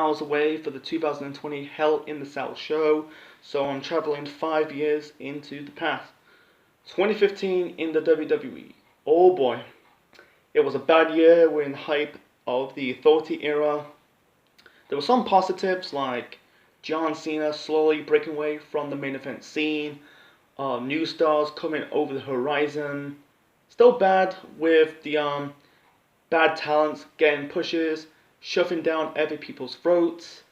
miles away for the 2020 Hell in the Cell show, so I'm traveling 5 years into the past. 2015 in the WWE. Oh boy, it was a bad year. We're in the hype of the Authority era. There were some positives like John Cena slowly breaking away from the main event scene, new stars coming over the horizon. Still bad with the bad talents getting pushes, shoving down every people's throats.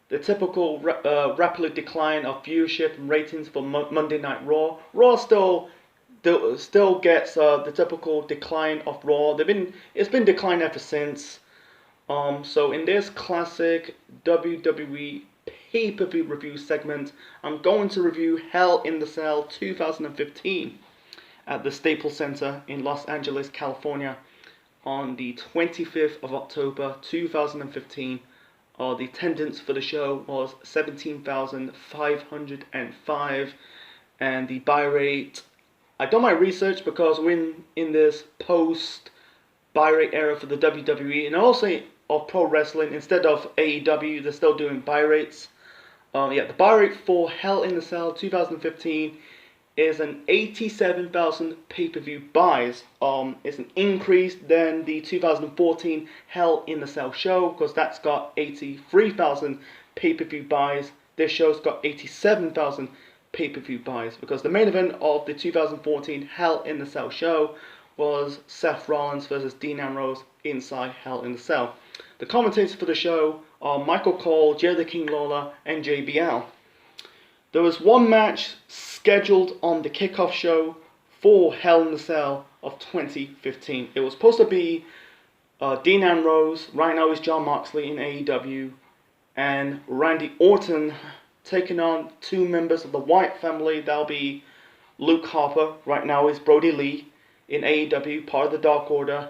The typical rapid decline of viewership and ratings for Monday Night Raw. Raw still gets the typical decline of Raw. It's been declining ever since. So in this classic WWE pay-per-view review segment, I'm going to review Hell in the Cell 2015 at the Staples Center in Los Angeles, California, on the 25th of October 2015. The attendance for the show was 17,505, and the buy rate, I done my research because we're in this post buy rate era for the WWE, and also of pro wrestling. Instead of AEW, they're still doing buy rates. The buy rate for Hell in the Cell 2015 is an 87,000 pay-per-view buys. It's an increase than the 2014 Hell in the Cell show, because that's got 83,000 pay-per-view buys. This show's got 87,000 pay-per-view buys, because the main event of the 2014 Hell in the Cell show was Seth Rollins versus Dean Ambrose inside Hell in the Cell. The commentators for the show are Michael Cole, Jerry the King Lawler, and JBL. There was one match scheduled on the kickoff show for Hell in the Cell of 2015. It was supposed to be Dean Ambrose, right now is Jon Moxley in AEW, and Randy Orton taking on two members of the Wyatt family. That'll be Luke Harper, right now is Brody Lee in AEW, part of the Dark Order,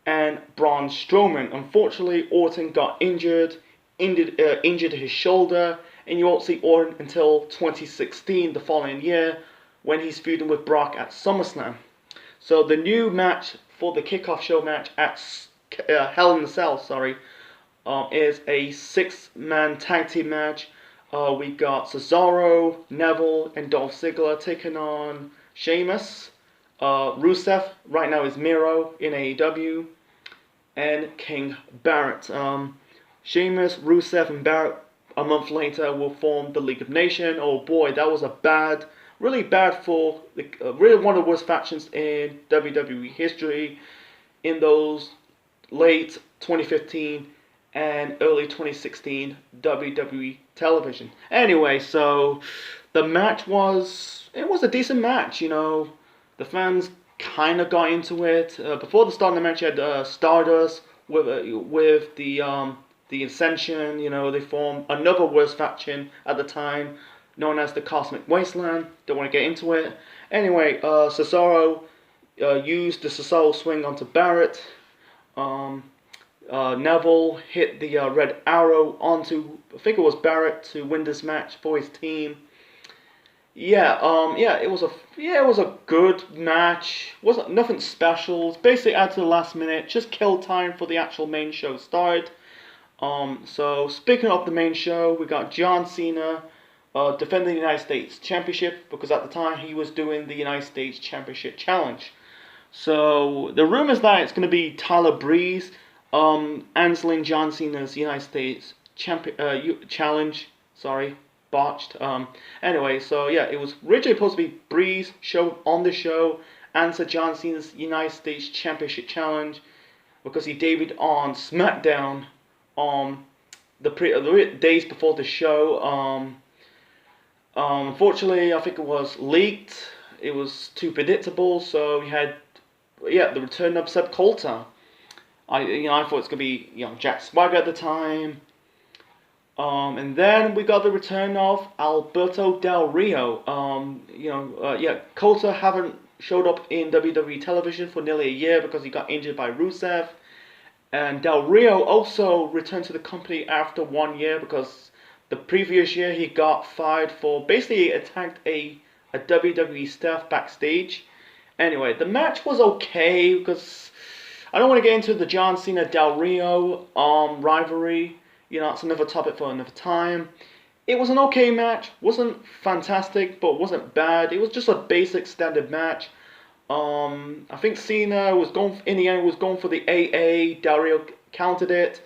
and Braun Strowman. Unfortunately, Orton got injured his shoulder, and you won't see Orton until 2016, the following year, when he's feuding with Brock at SummerSlam. So the new match for the kickoff show match at Hell in the Cell, is a 6-man tag team match. We got Cesaro, Neville, and Dolph Ziggler taking on Sheamus. Rusev right now is Miro in AEW, and King Barrett. Sheamus, Rusev, and Barrett a month later will form the League of Nations. Oh boy, that was really bad for really one of the worst factions in WWE history in those late 2015 and early 2016 WWE television. Anyway, so the match was a decent match. The fans kind of got into it. Before the start of the match, you had Stardust with the Ascension. They formed another worst faction at the time, known as the Cosmic Wasteland. Don't want to get into it. Anyway, Cesaro used the Cesaro swing onto Barrett. Neville hit the red arrow onto, I think it was Barrett, to win this match for his team. It was a good match. Wasn't nothing special. Basically, out to the last minute, just kill time for the actual main show start. So speaking of the main show, we got John Cena defending the United States Championship, because at the time he was doing the United States Championship Challenge. So the rumors that it's going to be Tyler Breeze answering John Cena's United States Challenge. Botched. Anyway, so yeah, it was originally supposed to be Breeze on the show answer John Cena's United States Championship Challenge, because he debuted on SmackDown the days before the show. Unfortunately, I think it was leaked. It was too predictable. So we had the return of Seb Coulter. I thought it's gonna be Jack Swagger at the time. And then we got the return of Alberto Del Rio. Coulter haven't showed up in WWE television for nearly a year because he got injured by Rusev. And Del Rio also returned to the company after 1 year, because the previous year he got fired for basically attacked a WWE staff backstage. Anyway, the match was okay, because I don't want to get into the John Cena Del Rio rivalry. It's another topic for another time. It was an okay match. Wasn't fantastic, but wasn't bad. It was just a basic standard match. I think Cena was going in the end was going for the AA. Del Rio countered it,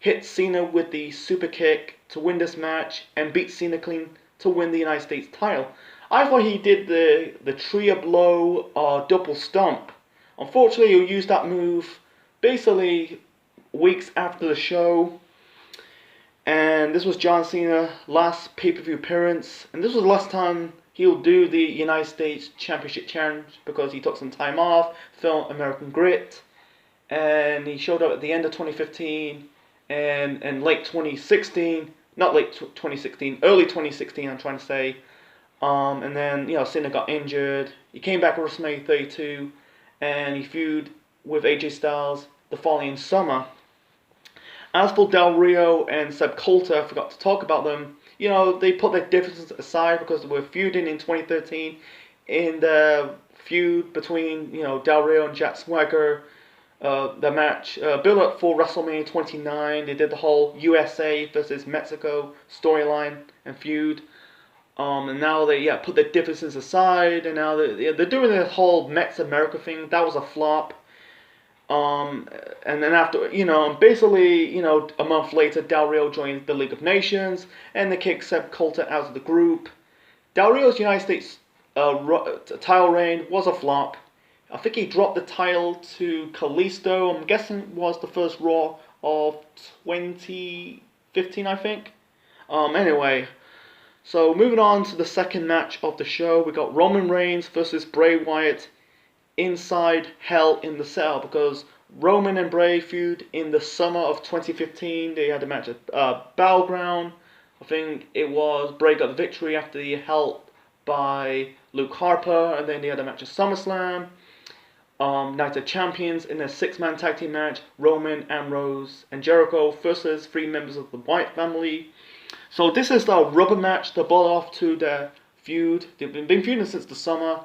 hit Cena with the super kick to win this match, and beat Cena clean to win the United States title. I thought he did the trio blow double stomp. Unfortunately, he used that move basically weeks after the show. And this was John Cena's last pay-per-view appearance. And this was the last time he'll do the United States Championship Challenge because he took some time off, filmed American Grit. And he showed up at the end of 2015 and late 2016. Not late 2016, early 2016 I'm trying to say. And then, Cena got injured. He came back at WrestleMania 32. And he feuded with AJ Styles the following summer. As for Del Rio and Seb Coulter, I forgot to talk about them. They put their differences aside because they were feuding in 2013 in the feud between, Del Rio and Jack Swagger. The match built up for WrestleMania 29. They did the whole USA versus Mexico storyline and feud. And now they put their differences aside, and now they're doing the whole Mex America thing. That was a flop. And then after, basically, a month later, Del Rio joined the League of Nations, and they kicked Seb Coulter out of the group. Del Rio's United States title reign was a flop. I think he dropped the title to Kalisto. I'm guessing it was the first Raw of 2015, I think. Anyway, so moving on to the second match of the show, we got Roman Reigns versus Bray Wyatt inside Hell in the Cell, because Roman and Bray feud in the summer of 2015. They had a match at Battleground. I think it was Bray got the victory after the help by Luke Harper, and then they had a match at SummerSlam. Night of Champions in a six-man tag team match, Roman, Ambrose, and Jericho versus three members of the Wyatt family. So this is the rubber match to ball off to the feud. They've been feuding since the summer.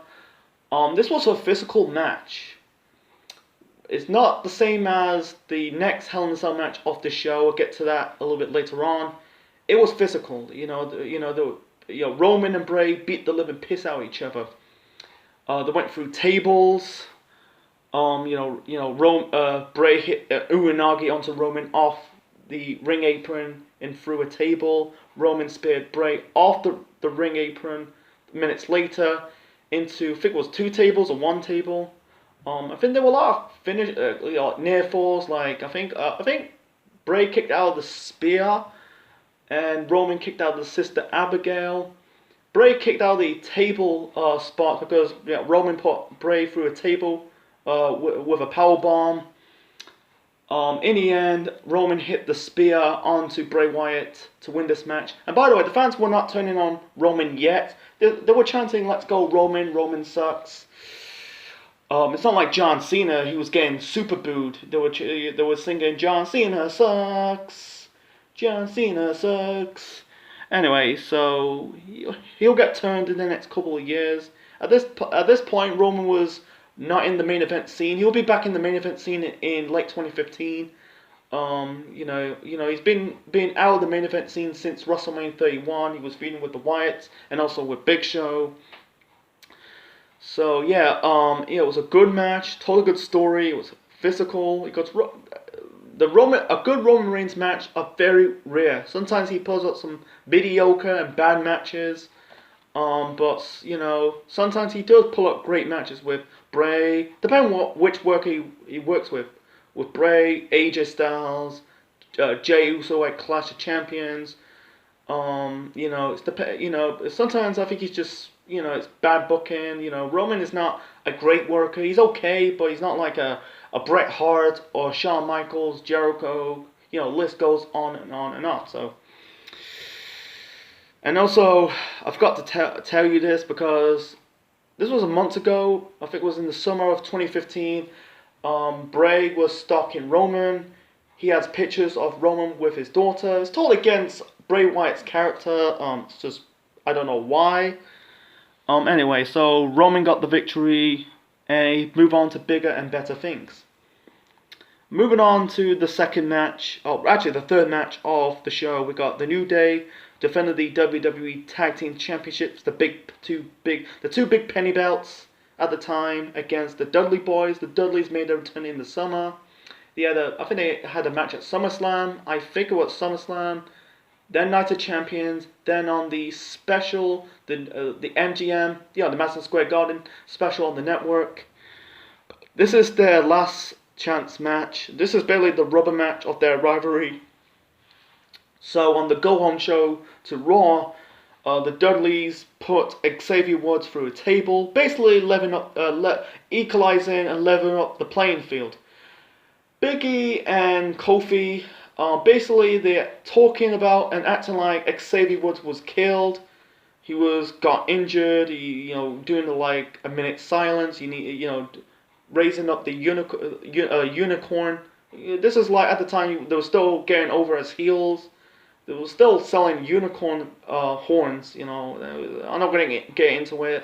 This was a physical match. It's not the same as the next Hell in a Cell match of the show. I'll get to that a little bit later on. It was physical. Roman and Bray beat the living piss out of each other. They went through tables. Bray hit Uranagi onto Roman off the ring apron and through a table. Roman speared Bray off the ring apron minutes later into, I think it was two tables or one table. I think there were a lot of near falls. I think Bray kicked out of the spear, and Roman kicked out of the Sister Abigail. Bray kicked out of the table spot because Roman put Bray through a table with a power bomb. In the end, Roman hit the spear onto Bray Wyatt to win this match. And by the way, the fans were not turning on Roman yet. They were chanting, "Let's go Roman, Roman sucks." It's not like John Cena, he was getting super booed. They were singing, "John Cena sucks, John Cena sucks." Anyway, so he'll get turned in the next couple of years. At this point, Roman was not in the main event scene. He'll be back in the main event scene in late 2015. He's been out of the main event scene since WrestleMania 31. He was feuding with the Wyatts and also with Big Show. So it was a good match, told a good story. It was physical. A good Roman Reigns match are very rare. Sometimes he pulls out some mediocre and bad matches. But sometimes he does pull up great matches with Bray, depending on which worker he works with Bray, AJ Styles, Jey Uso at Clash of Champions. Sometimes I think he's just, it's bad booking. Roman is not a great worker. He's okay, but he's not like a Bret Hart or Shawn Michaels, Jericho. List goes on and on and on. So. And also, I forgot to tell you this because this was a month ago. I think it was in the summer of 2015. Bray was stalking Roman. He has pictures of Roman with his daughter. It's totally against Bray Wyatt's character. It's just, I don't know why. Anyway, so Roman got the victory and he moved on to bigger and better things. Moving on to the second match, oh, actually the third match of the show, we got the New Day defending the WWE Tag Team Championships, the two big penny belts at the time against the Dudley Boys. The Dudleys made their return in the summer. I think they had a match at SummerSlam. I think it was SummerSlam. Then Night of Champions. Then on the special, the MGM, the Madison Square Garden special on the network. This is their last chance match. This is barely the rubber match of their rivalry. So on the go home show to Raw, the Dudleys put Xavier Woods through a table, basically equalizing and leveling up the playing field. Big E and Kofi, basically they're talking about and acting like Xavier Woods was killed. He got injured. He, doing like a minute silence. Raising up the unicorn. This is like at the time they were still getting over as heels. They were still selling unicorn horns. I'm not going to get into it.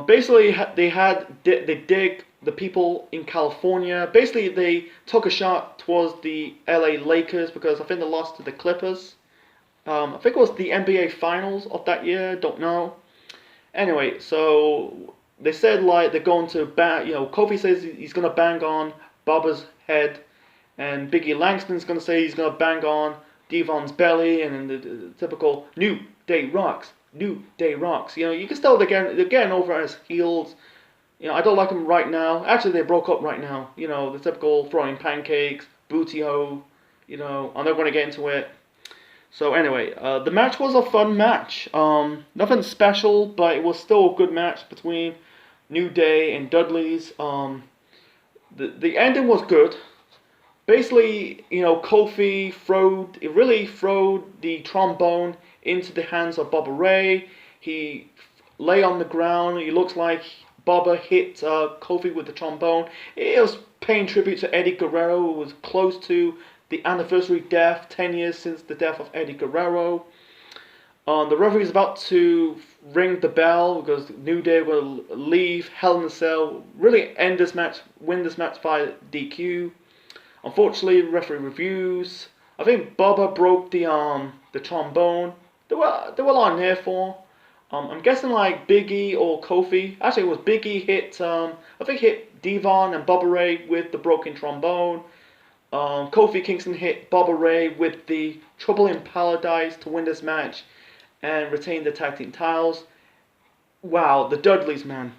Basically they dig the people in California. Basically they took a shot towards the LA Lakers because I think they lost to the Clippers. I think it was the NBA Finals of that year. Don't know. Anyway, so they said like they're going to bang. Kofi says he's gonna bang on Bubba's head, and Biggie Langston's gonna say he's gonna bang on Devon's belly, and then the typical New Day rocks. New Day rocks. You can tell they're getting over as heels. I don't like them right now. Actually, they broke up right now. The typical throwing pancakes, booty hole. I'm not going to get into it. So anyway, the match was a fun match. Nothing special, but it was still a good match between New Day and Dudley's. The ending was good. Basically, Kofi really throwed the trombone into the hands of Bubba Ray. He lay on the ground. It looks like Bubba hit Kofi with the trombone. It was paying tribute to Eddie Guerrero. It was close to the anniversary death, 10 years since the death of Eddie Guerrero. The referee is about to ring the bell because New Day will leave Hell in a Cell, really end this match, win this match by DQ. Unfortunately, referee reviews. I think Bubba broke the trombone. They were a lot near for. I'm guessing like Big E or Kofi. Actually, it was Big E hit Devon and Bubba Ray with the broken trombone. Kofi Kingston hit Bubba Ray with the Trouble in Paradise to win this match and retain the tag team titles. Wow, the Dudleys, man.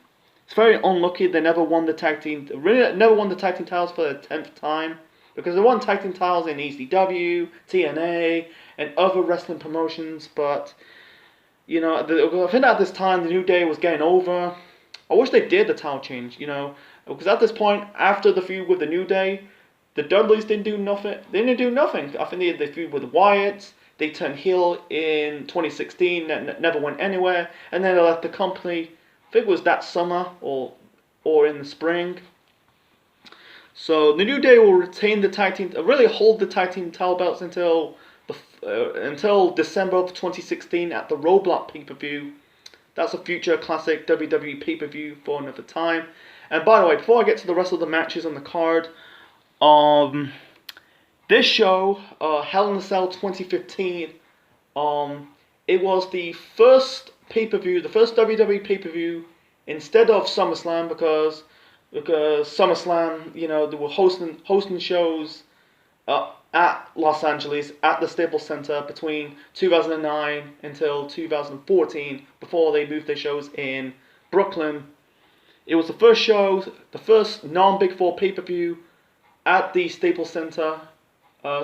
It's very unlucky they never won the tag team. Really, never won the tag team titles for the 10th time because they won tag team titles in ECW, TNA, and other wrestling promotions. But I think at this time the New Day was getting over. I wish they did the title change. Because at this point, after the feud with the New Day, the Dudleys didn't do nothing. They didn't do nothing. I think they feud with the Wyatts. They turned heel in 2016. Never went anywhere. And then they left the company. I think it was that summer or in the spring. So the New Day will retain the tag team. Really hold the tag team title belts until December of 2016 at the Roadblock pay-per-view. That's a future classic WWE pay-per-view for another time. And by the way, before I get to the rest of the matches on the card, this show, Hell in a Cell 2015, it was the first pay-per-view, the first WWE pay-per-view instead of SummerSlam because SummerSlam, they were hosting shows at Los Angeles at the Staples Center between 2009 until 2014 before they moved their shows in Brooklyn. It was the first show, the first non-Big Four pay-per-view at the Staples Center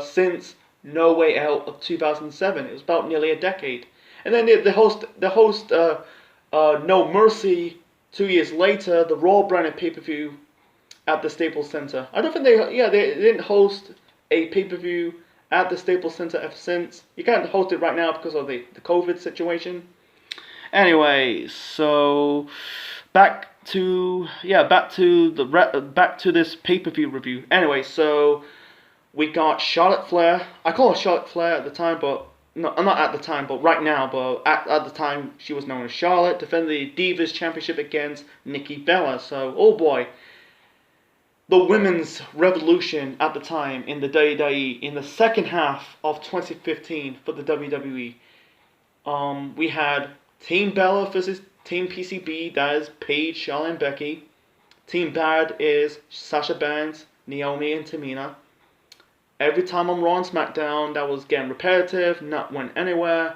since No Way Out of 2007. It was about nearly a decade. And then they host No Mercy 2 years later, the Raw branded pay-per-view at the Staples Center. I don't think they didn't host a pay-per-view at the Staples Center ever since. You can't host it right now because of the COVID situation. Anyway, so back to this pay-per-view review. Anyway, so we got Charlotte Flair. I call her Charlotte Flair at the time, but no, not at the time, but right now. But at the time, she was known as Charlotte, defending the Divas Championship against Nikki Bella. So, oh boy, the women's revolution at the time in the WWE in the second half of 2015 for the WWE. We had Team Bella versus Team PCB, that is Paige, Charlotte, and Becky. Team Bad is Sasha Banks, Naomi, and Tamina. Every time on Raw and SmackDown, that was getting repetitive, not went anywhere.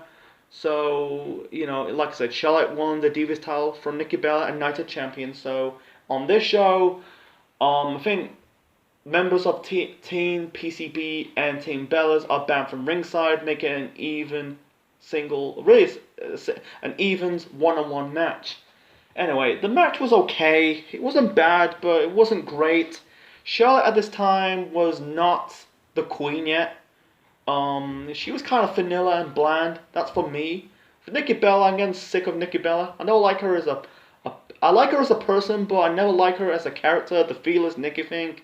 So, like I said, Charlotte won the Divas title from Nikki Bella and Night of Champions. So, on this show, I think members of Team PCB and Team Bellas are banned from ringside, making an even an evens one-on-one match. Anyway, the match was okay. It wasn't bad, but it wasn't great. Charlotte at this time was not the queen yet. She was kind of vanilla and bland. That's for me. For Nikki Bella, I'm getting sick of Nikki Bella. I don't like her as I like her as a person, but I never like her as a character. The fearless Nikki thing.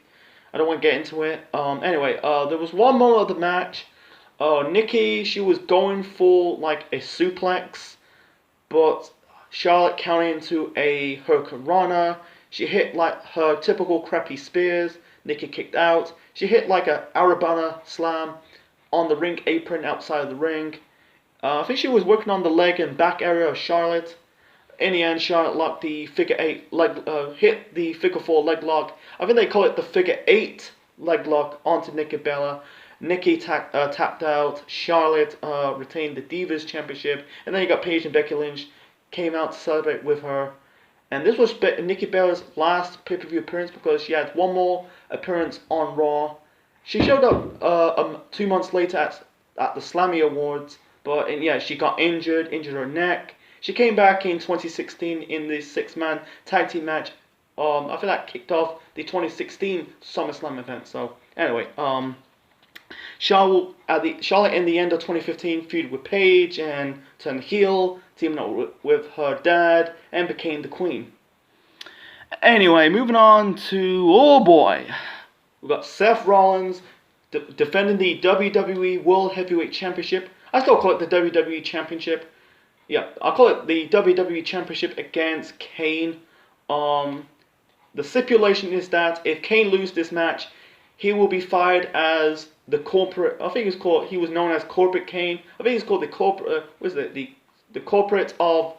I don't want to get into it. Anyway, there was one moment of the match. Nikki, she was going for like a suplex, but Charlotte counted into her Hurricanrana. She hit like her typical crappy spears. Nikki kicked out. She hit like a Arabana slam on the ring apron outside of the ring. I think she was working on the leg and back area of Charlotte. In the end, Charlotte locked the figure 8 hit the figure 4 leg lock. I think they call it the figure 8 leg lock onto Nikki Bella. Nikki tapped out. Charlotte retained the Divas Championship, and then you got Paige and Becky Lynch came out to celebrate with her. And this was Nikki Bella's last pay-per-view appearance because she had one more appearance on Raw. She showed up 2 months later at the Slammy Awards, but she got injured her neck. She came back in 2016 in the 6-man tag team match. I think that kicked off the 2016 SummerSlam event. So anyway, Charlotte in the end of 2015 feuded with Paige and turned heel, teaming up with her dad, and became the queen. Anyway, moving on to, oh boy, we've got Seth Rollins defending the WWE World Heavyweight Championship. I still call it the WWE Championship. Yeah, I'll call it the WWE Championship against Kane. The stipulation is that if Kane loses this match, he will be fired as the corporate. I think he was known as Corporate Kane. I think he's called the corporate. The corporate of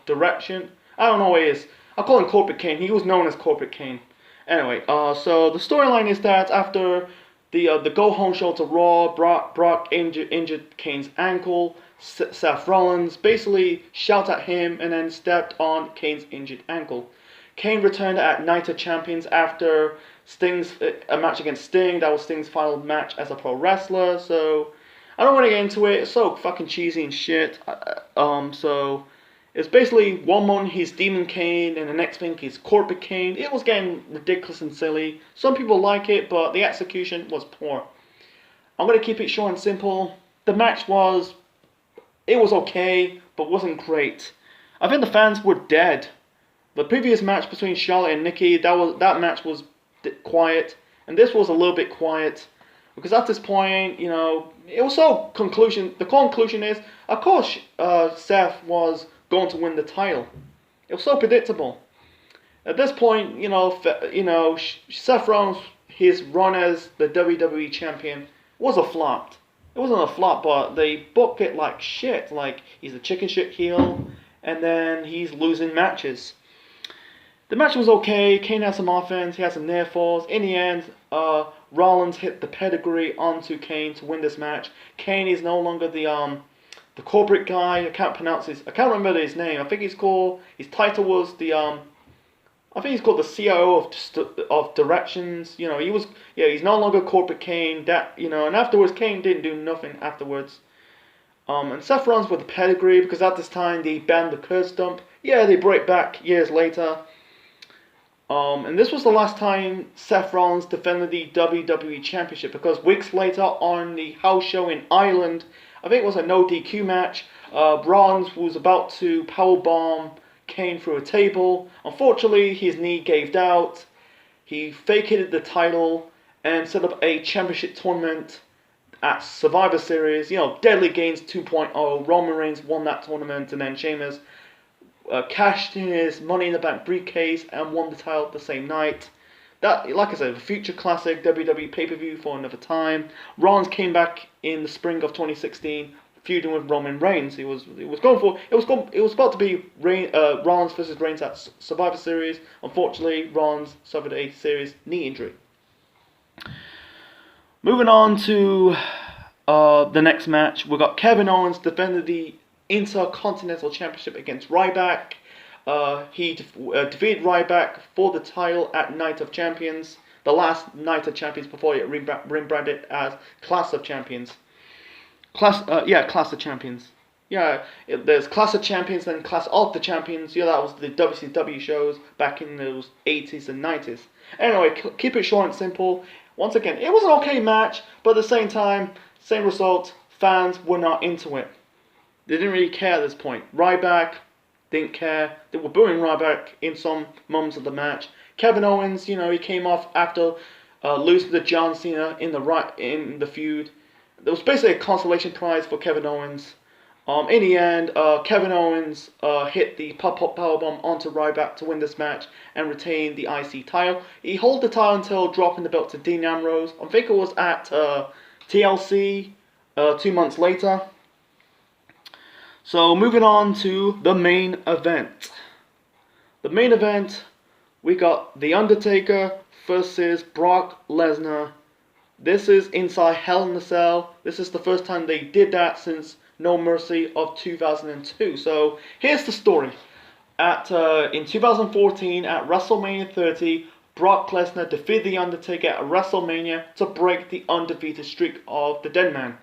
direction. I don't know what it is. I'll call him Corporate Kane. He was known as Corporate Kane. Anyway, so the storyline is that after the go home show to Raw, Brock injured Kane's ankle. Seth Rollins basically shouted at him and then stepped on Kane's injured ankle. Kane returned at Night of Champions after a match against Sting. That was Sting's final match as a pro wrestler. So I don't want to get into it. It's so fucking cheesy and shit. So it's basically one moment he's Demon Kane and the next thing he's Corporate Kane. It was getting ridiculous and silly. Some people like it, but the execution was poor. I'm gonna keep it short and simple. The match was okay, but wasn't great. I think the fans were dead. The previous match between Charlotte and Nikki, that match was quiet, and this was a little bit quiet, because at this point, it was so conclusion. The conclusion is, of course, Seth was going to win the title. It was so predictable. At this point, Seth Rollins, his run as the WWE champion was a flop. It wasn't a flop, but they booked it like shit. Like, he's a chicken shit heel, and then he's losing matches. The match was okay. Kane had some offense. He had some near falls. In the end, Rollins hit the pedigree onto Kane to win this match. Kane is no longer the corporate guy. I can't remember his name. I think his title was I think he's called the CIO of Directions. He's no longer Corporate Kane. And afterwards, Kane didn't do nothing afterwards. And Seth Rollins with the pedigree, because at this time they banned the curse dump. Yeah, they brought it back years later. And this was the last time Seth Rollins defended the WWE Championship, because weeks later on the house show in Ireland, I think it was a no DQ match, Rollins was about to powerbomb Kane through a table. Unfortunately, his knee gave out. He vacated the title and set up a championship tournament at Survivor Series. Deadly Games 2.0. Roman Reigns won that tournament, and then Sheamus cashed in his Money in the Bank briefcase and won the title the same night. that, like I said, a future classic WWE pay-per-view for another time. Rollins came back in the spring of 2016, feuding with Roman Reigns. It was about to be Rollins versus Reigns at Survivor Series. Unfortunately, Rollins suffered a serious knee injury. Moving on to the next match, we got Kevin Owens defending the Intercontinental Championship against Ryback. He defeated Ryback for the title at Night of Champions, the last Night of Champions before it rebranded as Clash of Champions. Clash of Champions. Yeah, there's Clash of Champions and Clash of the Champions. Yeah, that was the WCW shows back in those 80s and 90s. Anyway, keep it short and simple. Once again, it was an okay match, but at the same time, same result, fans were not into it. They didn't really care at this point. Ryback didn't care. They were booing Ryback in some moments of the match. Kevin Owens, he came off after losing to John Cena in the feud. There was basically a consolation prize for Kevin Owens. In the end, Kevin Owens hit the pop-up powerbomb onto Ryback to win this match and retain the IC title. He held the title until dropping the belt to Dean Ambrose. I think it was at TLC 2 months later. So moving on to the main event. The main event, we got The Undertaker versus Brock Lesnar. This is inside Hell in a Cell. This is the first time they did that since No Mercy of 2002. So here's the story. In 2014 at WrestleMania 30, Brock Lesnar defeated The Undertaker at WrestleMania to break the undefeated streak of the Dead Man.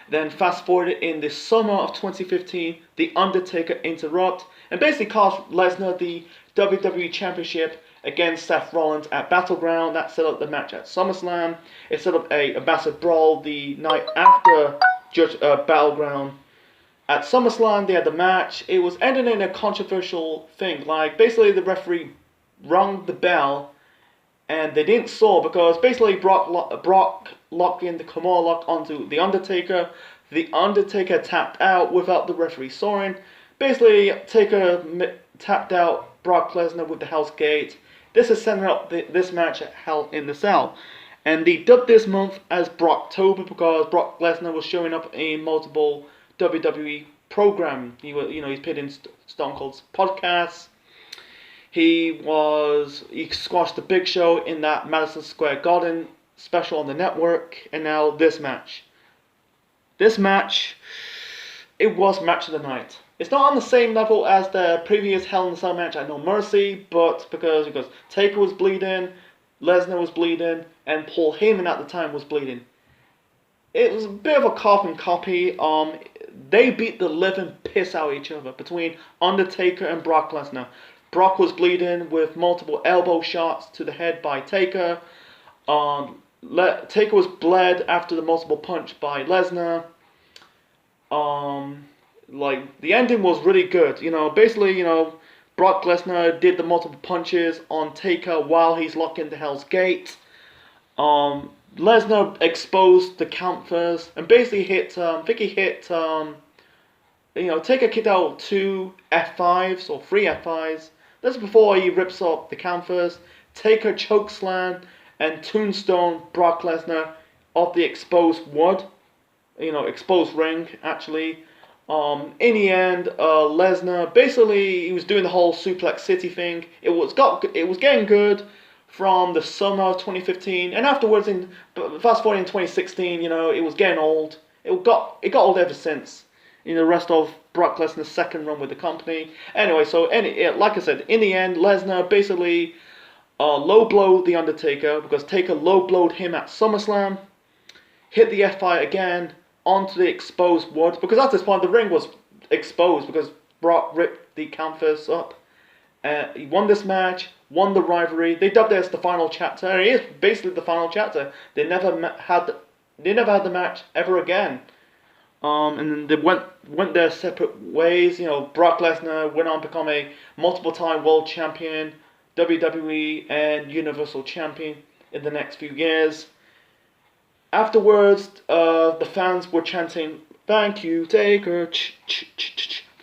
Then fast forwarded in the summer of 2015, The Undertaker interrupted and basically cost Lesnar the WWE Championship against Seth Rollins at Battleground. That set up the match at SummerSlam. It set up a massive brawl the night after Battleground. At SummerSlam, they had the match. It was ended in a controversial thing. Like, basically, the referee rung the bell and they didn't saw because basically Brock locked in the Kimura lock onto The Undertaker. The Undertaker tapped out without the referee sawing. Basically, Taker tapped out Brock Lesnar with the Hell's Gate. This is setting up this match at Hell in the Cell. And they dubbed this month as Brocktober because Brock Lesnar was showing up in multiple WWE program. He's appeared in Stone Cold's podcasts. He squashed the Big Show in that Madison Square Garden special on the network, and now this match. This match, it was match of the night. It's not on the same level as the previous Hell in a Cell match at No Mercy, but because Taker was bleeding, Lesnar was bleeding, and Paul Heyman at the time was bleeding. It was a bit of a carbon copy. They beat the living piss out of each other between Undertaker and Brock Lesnar. Brock was bleeding with multiple elbow shots to the head by Taker. Taker was bled after the multiple punch by Lesnar. The ending was really good. Basically, Brock Lesnar did the multiple punches on Taker while he's locked into Hell's Gate. Lesnar exposed the count first and basically hit. I think he hit. Taker kicked out 2 F5s or 3 F5s. That's before he rips off the count first. Taker chokeslam and tombstone Brock Lesnar off the exposed wood. Exposed ring actually. In the end, Lesnar basically he was doing the whole Suplex City thing. It was getting good from the summer of 2015, and afterwards fast forward in 2016, it was getting old. It got old ever since. The rest of Brock Lesnar's second run with the company. Anyway, like I said, in the end, Lesnar basically low blowed The Undertaker because Taker low blowed him at SummerSlam. Hit the F5 again onto the exposed wood because at this point the ring was exposed because Brock ripped the canvas up. He won this match, won the rivalry. They dubbed it as the final chapter. And it is basically the final chapter. They never had the match ever again. And then they went their separate ways. Brock Lesnar went on to become a multiple-time world champion, WWE and Universal champion in the next few years. Afterwards, the fans were chanting, "Thank you, Taker,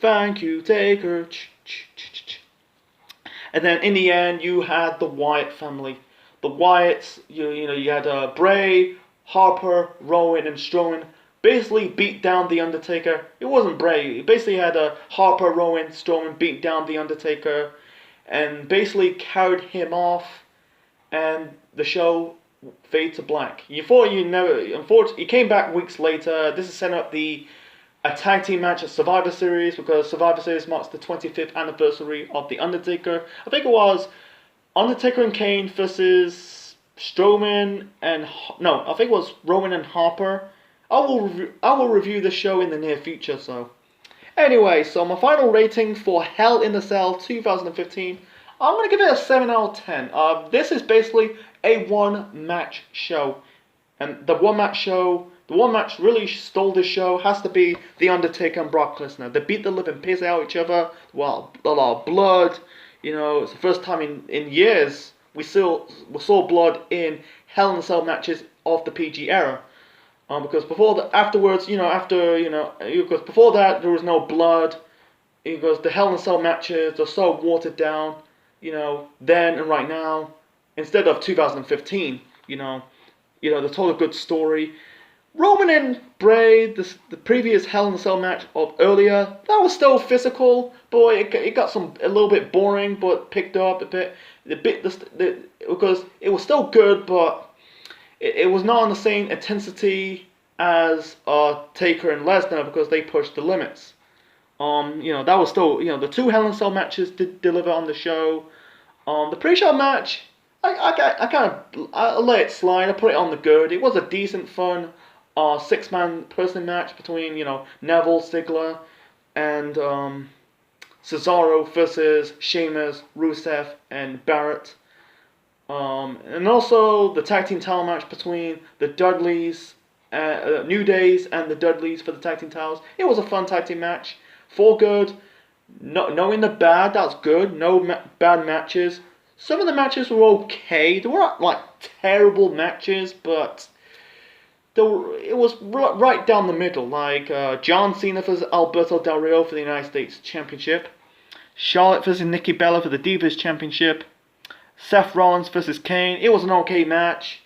thank you, Taker." And then in the end, you had the Wyatt family. the Wyatts, you had Bray, Harper, Rowan, and Strowman basically beat down the Undertaker. It wasn't Bray. It basically had Harper, Rowan, Strowman beat down the Undertaker, and basically carried him off, and the show fade to black. You thought you know. Unfortunately, he came back weeks later. This is setting up a tag team match at Survivor Series, because Survivor Series marks the 25th anniversary of The Undertaker. I think it was Undertaker and Kane versus Strowman and... No, I think it was Rowan and Harper. I will review the show in the near future, so... Anyway, so my final rating for Hell in the Cell 2015, I'm going to give it a 7 out of 10. This is basically a one-match show. And the one-match really stole the show has to be The Undertaker and Brock Lesnar. They beat the living piss out of each other. Well, a lot of blood. It's the first time in years we saw blood in Hell in a Cell matches of the PG era. Because before that, because before that there was no blood. Because the Hell in a Cell matches are so watered down. Then and right now, instead of 2015, they told a good story. Roman and Bray, the previous Hell in a Cell match of earlier, that was still physical, but it got a little bit boring, but picked up a bit. Because it was still good, but it was not on the same intensity as Taker and Lesnar, because they pushed the limits. That was still, the two Hell in a Cell matches did deliver on the show. The pre-show match, I let it slide. I put it on the good. It was a decent, fun, six-man person match between Neville, Ziggler, and Cesaro versus Sheamus, Rusev, and Barrett. And also the tag team title match between the Dudleys, New Days, and the Dudleys for the tag team titles. It was a fun tag team match. For good. No in the bad, that's good. No bad matches. Some of the matches were okay. They weren't like terrible matches, but it was right down the middle. Like John Cena versus Alberto Del Rio for the United States Championship. Charlotte versus Nikki Bella for the Divas Championship. Seth Rollins versus Kane. It was an okay match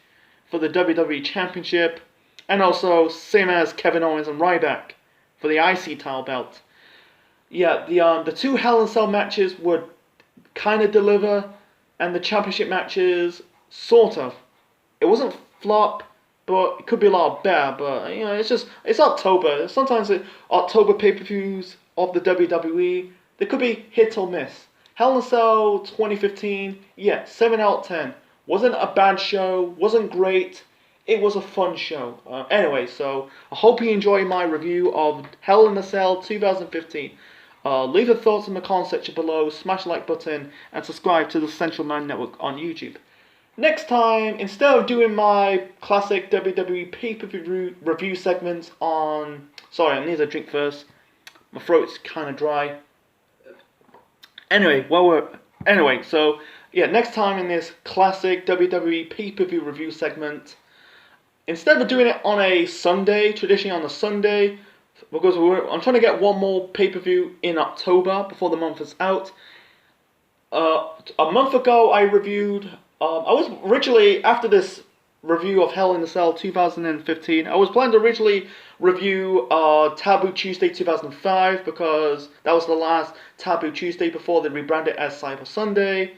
for the WWE Championship. And also, same as Kevin Owens and Ryback for the IC title belt. Yeah, the two Hell in a Cell matches would kind of deliver, and the championship matches sort of. It wasn't flop, but it could be a lot better. But it's October. Sometimes October pay-per-views of the WWE, they could be hit or miss. Hell in a Cell 2015, yeah, 7 out of 10. Wasn't a bad show. Wasn't great. It was a fun show. Anyway, so I hope you enjoy my review of Hell in a Cell 2015. Leave your thoughts in the comment section below, smash the like button, and subscribe to the Central Man Network on YouTube. Next time, instead of doing my classic WWE pay-per-view review segments on... Sorry, I need a drink first. My throat's kind of dry. Anyway, so, yeah, next time in this classic WWE pay-per-view review segment, instead of doing it on a Sunday, traditionally on a Sunday, because I'm trying to get one more pay-per-view in October before the month is out. A month ago, I reviewed... I was originally, after this review of Hell in a Cell 2015, I was planning to originally review Taboo Tuesday 2005, because that was the last Taboo Tuesday before they rebranded as Cyber Sunday.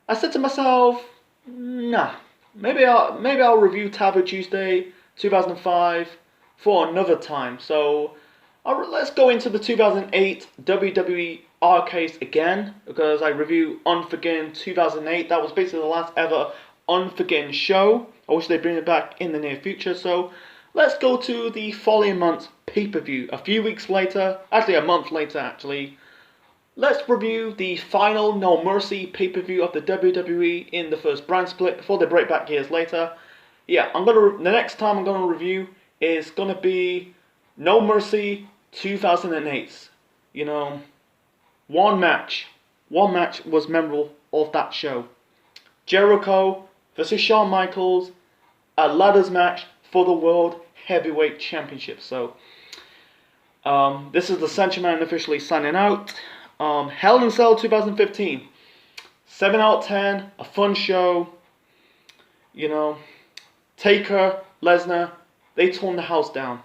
I said to myself, nah, maybe I'll review Taboo Tuesday 2005 for another time. So let's go into the 2008 WWE Arcades again, because I reviewed Unforgiven 2008. That was basically the last ever Unforgiven show. I wish they'd bring it back in the near future. So let's go to the following month's pay-per-view. A few weeks later, actually a month later actually, let's review the final No Mercy pay-per-view of the WWE in the first brand split before they break back years later. Yeah, the next time I'm gonna review is gonna be No Mercy 2008. One match was memorable of that show. Jericho versus Shawn Michaels, a ladders match for the World Heavyweight Championship. So, this is the Central Man officially signing out. Hell in a Cell 2015, 7 out of 10, a fun show. You know, Taker, Lesnar, they torn the house down.